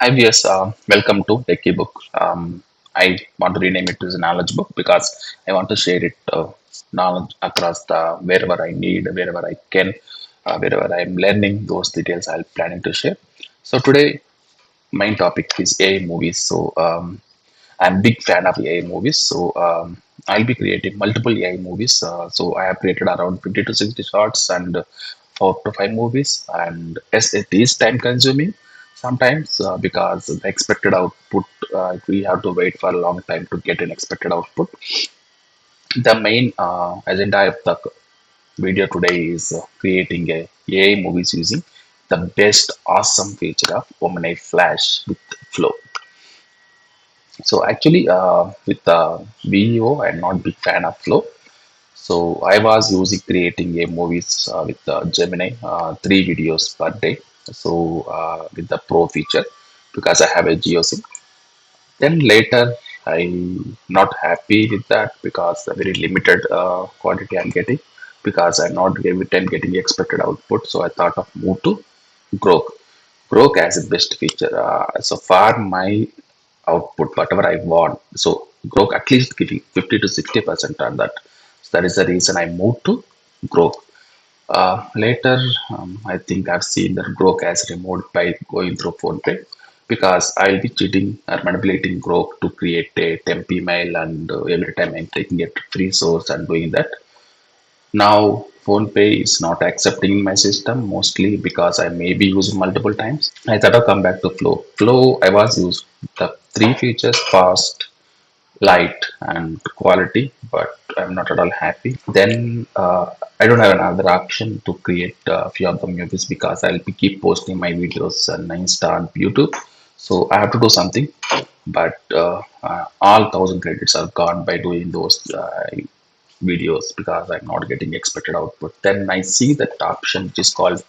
Hi, viewers. Welcome to Techie Book. I want to rename it as a knowledge book because I want to share it knowledge across the wherever I need, wherever I can, wherever I'm learning. Those details I'm planning to share. So today, main topic is AI movies. I'm big fan of AI movies. I'll be creating multiple AI movies. So I have created around 50 to 60 shots and 4 to 5 movies. And yes, it is time consuming sometimes because the expected output, we have to wait for a long time to get an expected output. The main agenda of the video today is creating a AI movies using the best awesome feature of Omni Flash with Flow. So actually, with the VEO, I'm not big fan of Flow. So I was using creating a movies with Gemini, 3 videos per day. With the Pro feature, because I have a GeoSync. Then later, I not happy with that because the very limited quantity I'm getting because I'm not every time getting expected output. So I thought of move to Grok. Grok has the best feature. So far, my output, whatever I want. So Grok at least giving 50 to 60% on that. So that is the reason I moved to Grok. Later, I think I've seen that Grok has removed by going through PhonePe because I'll be cheating or manipulating Grok to create a temp email and every time I'm taking a free source and doing that. Now, PhonePe is not accepting my system mostly because I may be using multiple times. I thought I'll come back to Flow. Flow, I was used the 3 features fast, light, and quality, but I'm not at all happy. Then I don't have another option to create a few of the movies because I'll be keep posting my videos on Insta and YouTube. So I have to do something, but all 1,000 credits are gone by doing those videos because I'm not getting expected output. Then I see that option which is called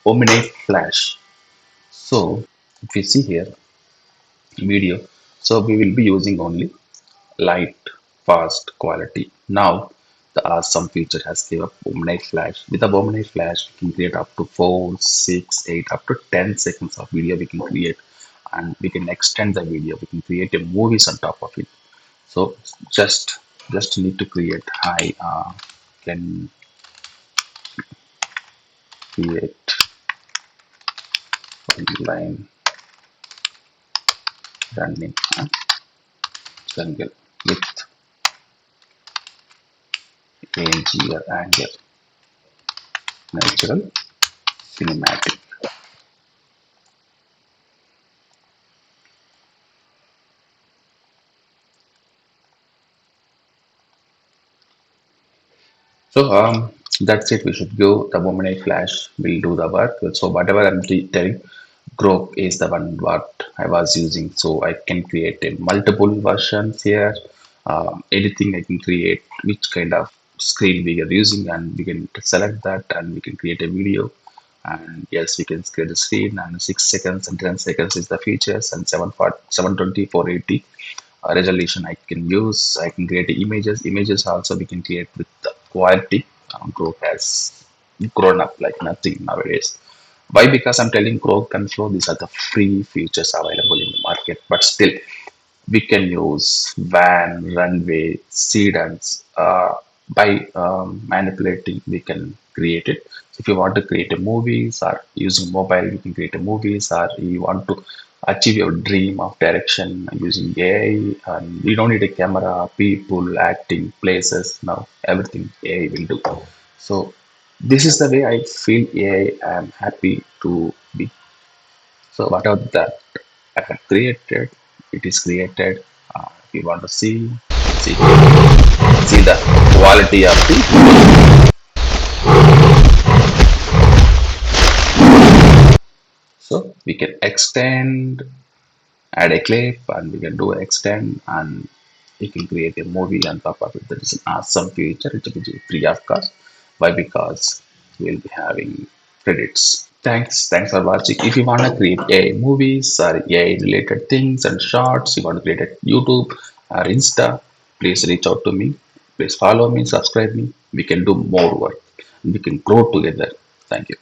Omni Flash. So if you see here video, so we will be using only light, fast, quality. Now the awesome feature has given up Omni Flash. With the Omni Flash, we can create up to 4, 6, 8, up to 10 seconds of video we can create, and we can extend the video. We can create a movies on top of it. So just just need to create. I can create line running jungle with ANG or angle natural cinematic. So that's it. We should go. The moment I flash will do the work. So whatever I'm telling, Grok is the one what I was using. So I can create a multiple versions here. Anything I can create, which kind of screen we are using, and we can select that, and we can create a video. And yes, we can create the screen, and 6 seconds and 10 seconds is the features, and 720 480 resolution I can use. I can create images. Images also we can create with the quality. Grok has grown up like nothing nowadays. Why? Because I'm telling Grok and Flow, these are the free features available in the market, but still we can use van, runway, sedans. By manipulating, we can create it. So if you want to create a movies or using mobile, you can create a movies, or you want to achieve your dream of direction using AI, and you don't need a camera, people, acting, places. Now everything AI will do. So this is the way I feel AI. I am happy to be. So whatever that I have created, it is created. If you want to see, see the quality of the. So we can extend, add a clip, and we can do extend, and we can create a movie on top of it. That is an awesome feature. It will be free of cost. Why? Because we'll be having credits. Thanks for watching. If you want to create AI movies or AI related things and shorts, you want to create a YouTube or Insta, please reach out to me. Please follow me, subscribe me. We can do more work. We can grow together. Thank you.